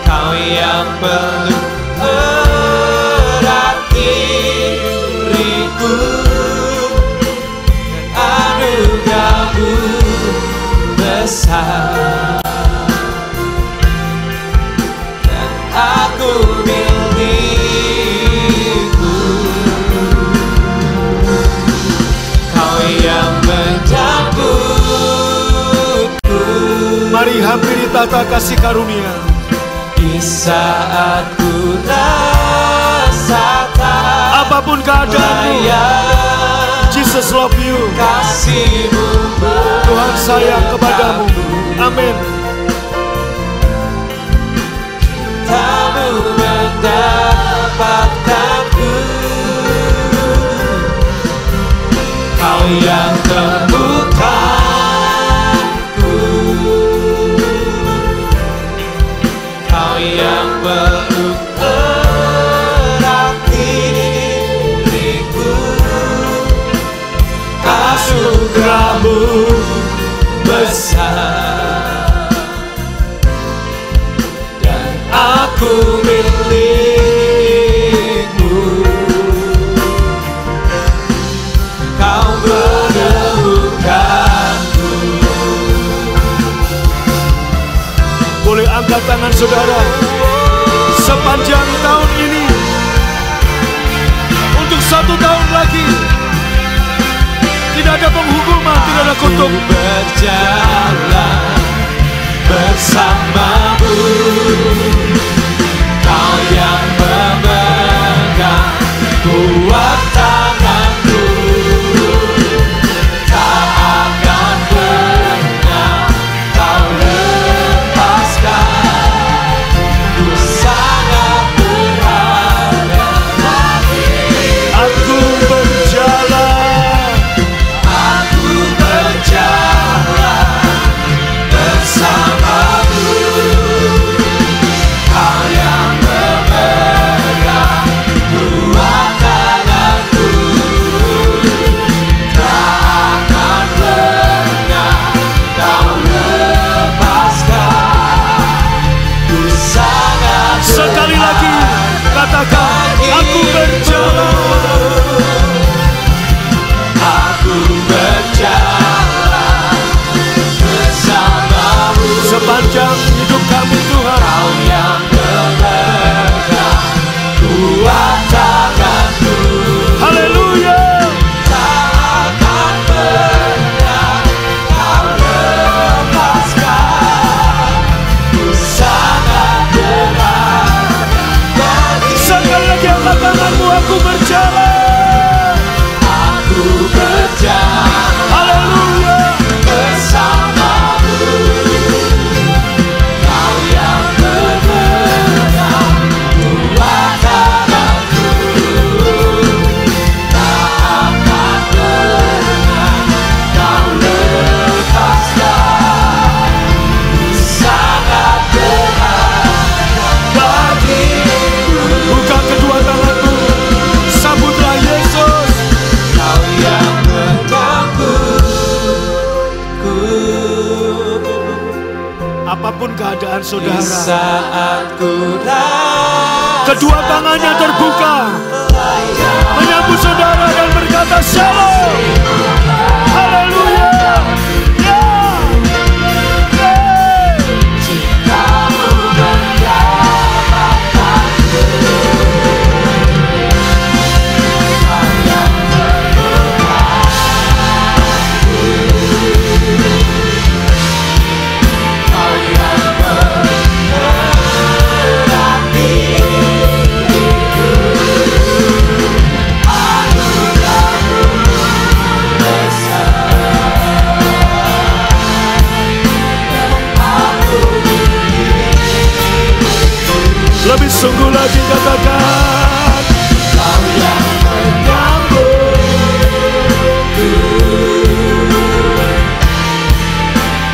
Kau yang peluk erat diriku, dan anugerah-Mu besar, dan aku milik-Mu. Kau yang menjemputku, Mari hampiri tata kasih karunia. di saat ku rasa tak Apapun keadaanmu, layak. Jesus love you. Kasih-Mu Tuhan sayang kepadamu. Amin. Cinta-Mu mendapatkanku. Kau yang temukanku, Kau yang peluk erat diriku, anugerah-Mu besar, dan aku milik-Mu. Kau menemukanku. Boleh angkat tangan saudara. tidak ada penghukuman, tidak ada kutuk. Berjalan bersamamu, Kau yang memegang kuat tanganku, tak akan pernah Kau lepaskan. Ku sangat berharga lagi. Aku berjalan bersamamu, Kau yang memegang kuat tanganku, tak akan pernah Kau lepaskan. Ku sangat sekali lagi katakan, aku berjalan. Aku berjalan bersamamu, Sepanjang hidup kami Tuhan, Kau yang memegang kuat tanganku, haleluya. tak akan pernah Kau lepaskan. Ku sangat berharga bagi. Sekali lagi angkat tanganmu, aku berjalan. Aku berjalan Haleluya. bersamamu, Kau yang memegang kuat tanganku, tak akan pernah Kau lepaskan. Ku sangat berharga bagimu. Buka kedua tanganmu, sambutlah Yesus. Kau yang menggangguku Apapun keadaan di saudara, saat ku rasa kedua tangannya terbuka menyambut saudara dan berkata shalom. Haleluya. Ya. cintamu mendapatkanku. Kau yang memelukku, Kau yang menggerak diriku, anugerahmu besar. Lebih sungguh lagi katakan, Kau yang menyambutku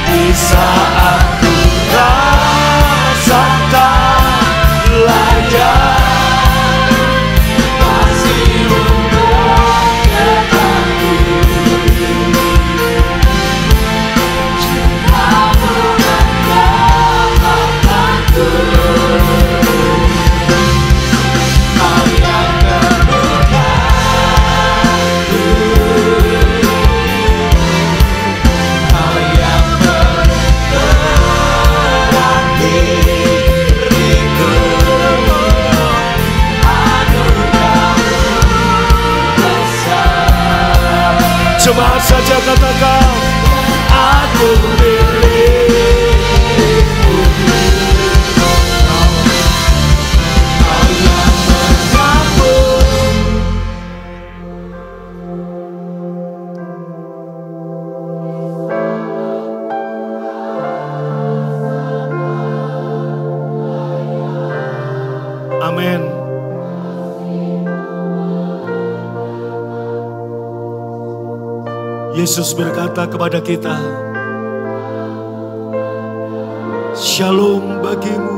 di saat ku rasakan layak, kasih-Mu menyertaku, cinta-Mu mendapatkanku. Kau yang membukaku, Kau yang menggerak diriku, anugerahmu besar. jemaat saja katakan, Aku milikmu, Kau yang menyambut. amin. Yesus berkata kepada kita, shalom bagimu.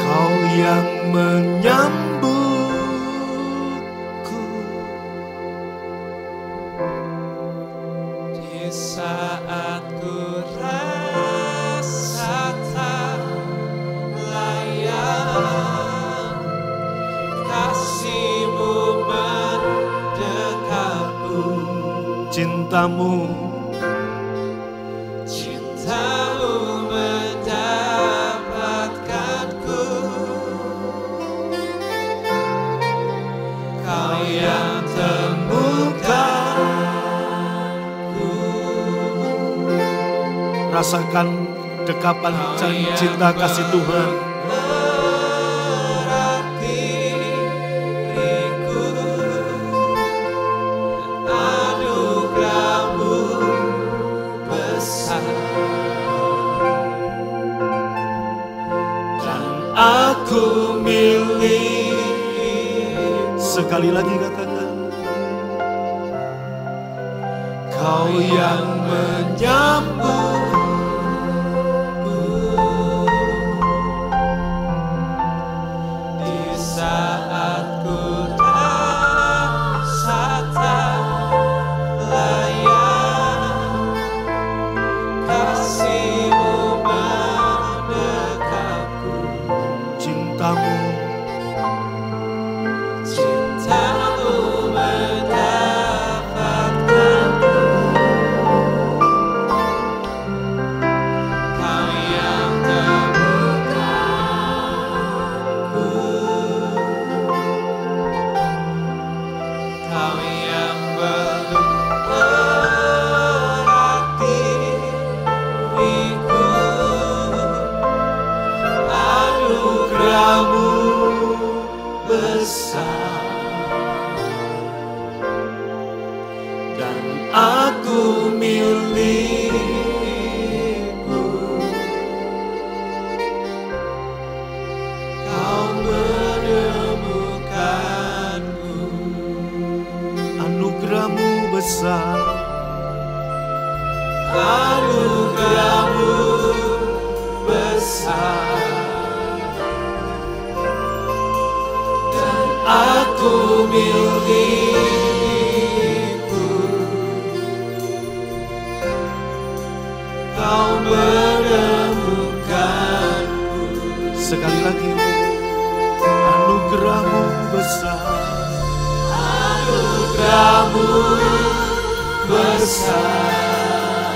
Kau yang menyambutku di saat ku rasa tak layak, kasih-Mu mendekapku, cintamu mendapatkanku. Kau yang temukanku, rasakan dekapan cinta kasih Tuhan. erat diriku, anugerah-Mu besar, dan aku milik. Sekali lagi katakan, Kau yang menyambutku di saat ku rasa tak layak, kasih-Mu mendekapku, cintamu mendapatkanku. Kau yang temukanku, Kau yang belum erat diriku, anugerah-Mu besar, dan aku milik-Mu. Kau menemukanku, anugerah-Mu besar, anugerah-Mu besar, dan aku milik-Mu. Kau menemukanku, sekali lagi, anugerah-Mu besar, anugerah-Mu besar,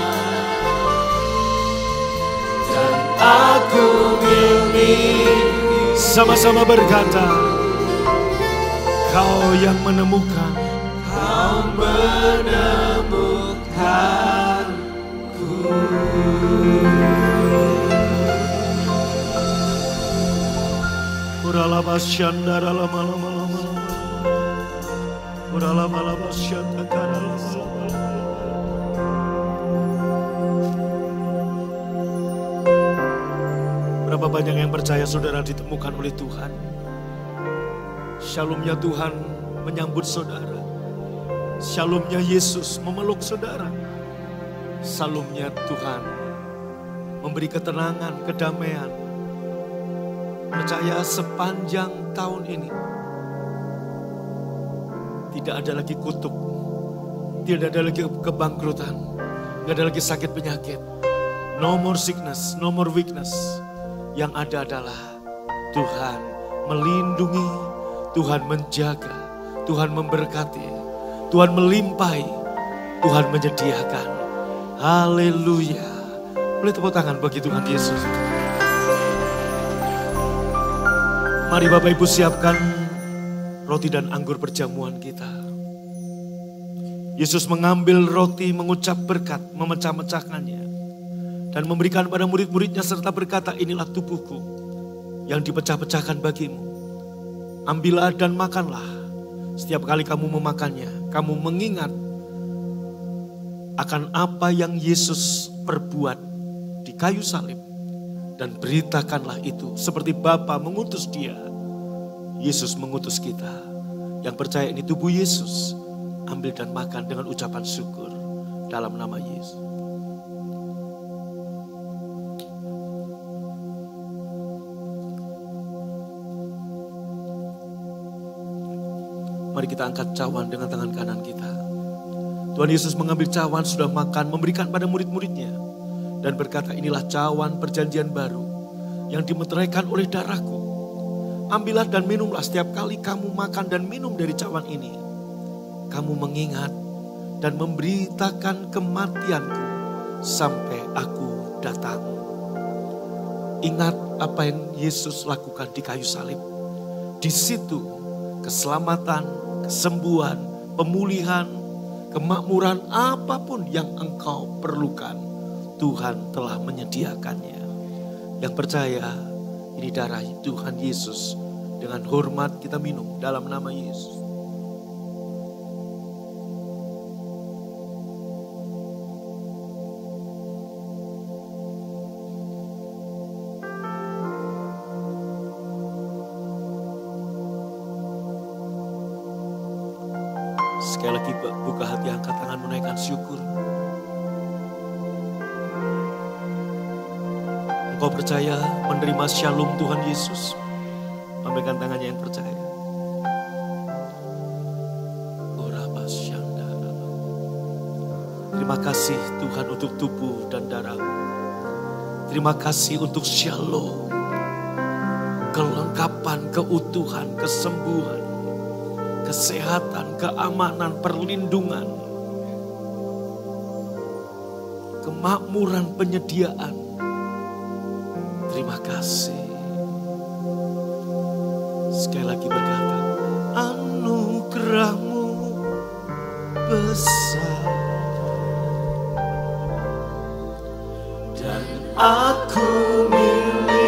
dan aku milik. sama-sama berkata, Kau yang menemukan, Kau menemukanku. Uralabasyanda lama-lama, uralabasyanda karalama. Berapa banyak yang percaya saudara ditemukan oleh Tuhan. Shalomnya Tuhan menyambut saudara. Shalomnya Yesus memeluk saudara. Shalomnya Tuhan memberi ketenangan, kedamaian. Percaya sepanjang tahun ini tidak ada lagi kutuk, tidak ada lagi kebangkrutan, tidak ada lagi sakit penyakit. No more sickness, no more weakness. Yang ada adalah Tuhan melindungi, Tuhan menjaga, Tuhan memberkati, Tuhan melimpahi, Tuhan menyediakan. Haleluya. Boleh tepuk tangan bagi Tuhan Yesus. Mari Bapak Ibu siapkan roti dan anggur perjamuan kita. Yesus mengambil roti, mengucap berkat, memecah-mecahkannya. Dan memberikan pada murid-muridnya serta berkata, inilah tubuhku yang dipecah-pecahkan bagimu. Ambillah dan makanlah. Setiap kali kamu memakannya, kamu mengingat akan apa yang Yesus perbuat di kayu salib. Dan beritakanlah itu seperti Bapa mengutus dia. Yesus mengutus kita. Yang percaya ini tubuh Yesus, ambil dan makan dengan ucapan syukur dalam nama Yesus. Mari kita angkat cawan dengan tangan kanan kita. Tuhan Yesus mengambil cawan, sudah makan, memberikan pada murid-muridnya. Dan berkata, inilah cawan perjanjian baru yang dimeteraikan oleh darahku. Ambillah dan minumlah setiap kali kamu makan dan minum dari cawan ini. Kamu mengingat dan memberitakan kematianku sampai aku datang. Ingat apa yang Yesus lakukan di kayu salib. Di situ keselamatan, kesembuhan, pemulihan, kemakmuran apapun yang engkau perlukan, Tuhan telah menyediakannya. Yang percaya ini darah Tuhan Yesus, dengan hormat kita minum dalam nama Yesus. Sekali lagi buka hati, angkat tangan, menaikkan syukur. Engkau percaya menerima shalom Tuhan Yesus? Lambaikan tangannya yang percaya. Terima kasih Tuhan untuk tubuh dan darah. Terima kasih untuk shalom. Kelengkapan, keutuhan, kesembuhan, kesehatan, keamanan, perlindungan, kemakmuran, penyediaan. Terima kasih. Sekali lagi berkata, anugerah-Mu besar dan aku milik-Mu.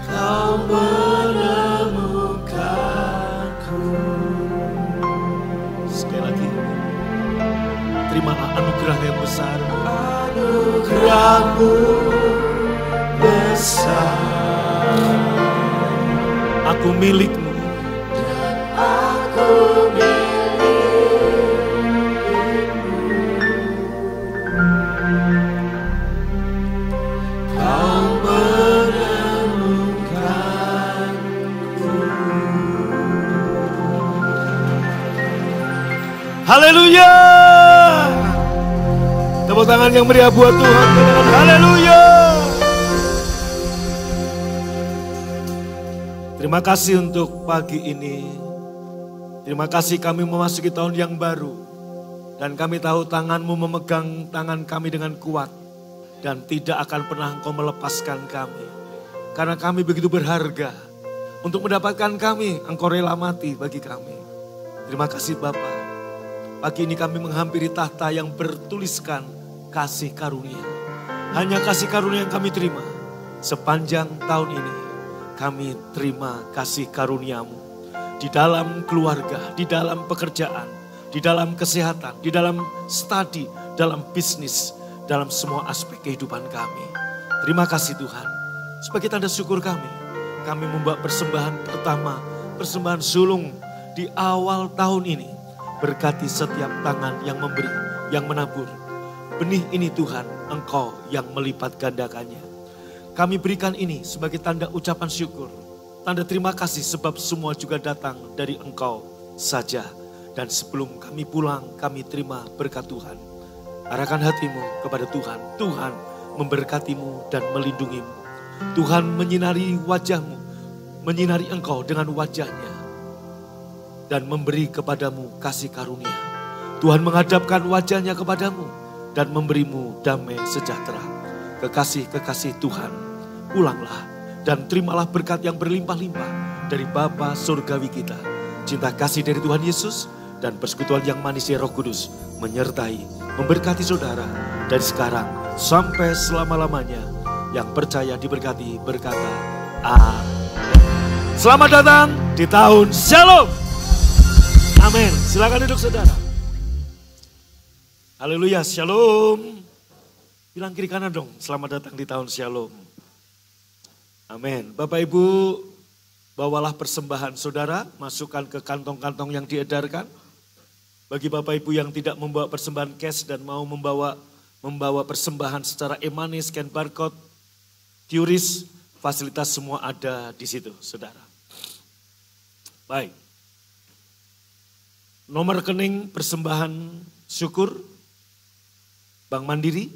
Kau menemukanku. Sekali lagi, terimalah anugerah yang besar. Anugerah-Mu besar. Aku milik-Mu. Dan aku milik-Mu. Kau menemukanku. Haleluya. Tepuk tangan yang meriah buat Tuhan. Haleluya. Terima kasih untuk pagi ini. Terima kasih kami memasuki tahun yang baru. Dan kami tahu tangan-Mu memegang tangan kami dengan kuat. Dan tidak akan pernah Engkau melepaskan kami. Karena kami begitu berharga. Untuk mendapatkan kami, Engkau rela mati bagi kami. Terima kasih Bapa. Pagi ini kami menghampiri tahta yang bertuliskan kasih karunia. Hanya kasih karunia yang kami terima. Sepanjang tahun ini kami terima kasih karunia-Mu. Di dalam keluarga, di dalam pekerjaan, di dalam kesehatan, di dalam studi, dalam bisnis, dalam semua aspek kehidupan kami. Terima kasih Tuhan. Sebagai tanda syukur kami membawa persembahan pertama, persembahan sulung di awal tahun ini. Berkati setiap tangan yang memberi, yang menabur. Benih ini Tuhan, Engkau yang melipat gandakannya. Kami berikan ini sebagai tanda ucapan syukur. Tanda terima kasih sebab semua juga datang dari Engkau saja. Dan sebelum kami pulang, kami terima berkat Tuhan. Arahkan hatimu kepada Tuhan. Tuhan memberkatimu dan melindungimu. Tuhan menyinari wajahmu, menyinari engkau dengan wajahnya. Dan memberi kepadamu kasih karunia. Tuhan menghadapkan wajahnya kepadamu dan memberimu damai sejahtera. Kekasih-kekasih Tuhan, pulanglah dan terimalah berkat yang berlimpah-limpah dari Bapa surgawi kita. Cinta kasih dari Tuhan Yesus dan persekutuan yang manisnya Roh Kudus menyertai, memberkati saudara dari sekarang sampai selama-lamanya. Yang percaya diberkati berkata amin. Selamat datang di tahun Shalom. Amin. Silakan duduk saudara. Haleluya, Shalom. Bilang kiri kanan dong, selamat datang di tahun Shalom. Amin. Bapak Ibu, bawalah persembahan saudara, masukkan ke kantong-kantong yang diedarkan. Bagi Bapak Ibu yang tidak membawa persembahan cash dan mau membawa persembahan secara e-money, scan barcode, QRIS, fasilitas semua ada di situ, saudara. Baik. Nomor rekening persembahan syukur, Bank Mandiri.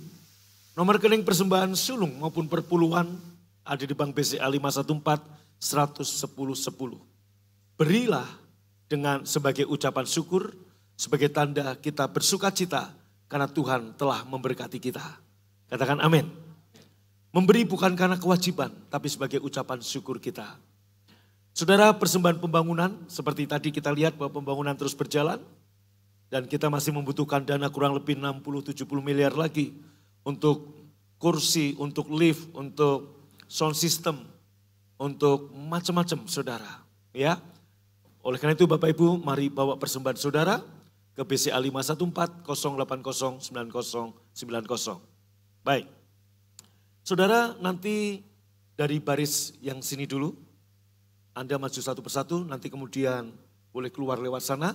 Nomor rekening persembahan sulung maupun perpuluhan ada di Bank BCA 514 110 10. Berilah dengan sebagai ucapan syukur, sebagai tanda kita bersuka cita karena Tuhan telah memberkati kita. Katakan amin. Memberi bukan karena kewajiban, tapi sebagai ucapan syukur kita. Saudara, persembahan pembangunan, seperti tadi kita lihat bahwa pembangunan terus berjalan. Dan kita masih membutuhkan dana kurang lebih 60-70 miliar lagi untuk kursi, untuk lift, untuk sound system, untuk macam-macam saudara. Ya. Oleh karena itu Bapak Ibu, mari bawa persembahan saudara ke BCA 514 080 9090. Baik. Saudara, nanti dari baris yang sini dulu, Anda maju satu persatu, nanti kemudian boleh keluar lewat sana.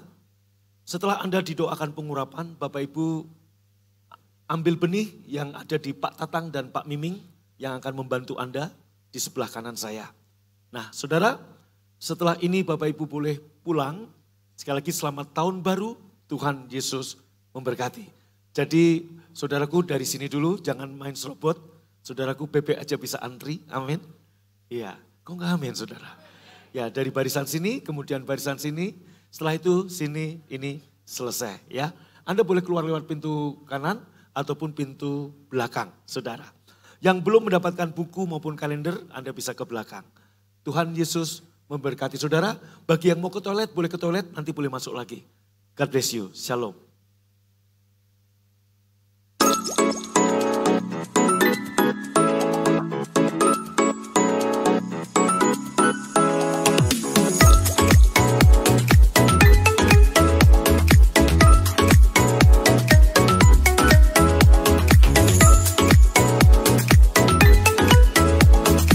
Setelah Anda didoakan pengurapan, Bapak Ibu ambil benih yang ada di Pak Tatang dan Pak Miming yang akan membantu Anda di sebelah kanan saya. Nah saudara, setelah ini Bapak Ibu boleh pulang. Sekali lagi selamat tahun baru, Tuhan Yesus memberkati. Jadi saudaraku dari sini dulu, jangan main serobot. Saudaraku bebek aja bisa antri, amin. Iya, kok nggak amin saudara? Ya dari barisan sini, kemudian barisan sini, setelah itu sini, ini selesai ya. Anda boleh keluar lewat pintu kanan ataupun pintu belakang saudara. Yang belum mendapatkan buku maupun kalender, Anda bisa ke belakang. Tuhan Yesus memberkati saudara. Bagi yang mau ke toilet, boleh ke toilet, nanti boleh masuk lagi. God bless you, shalom.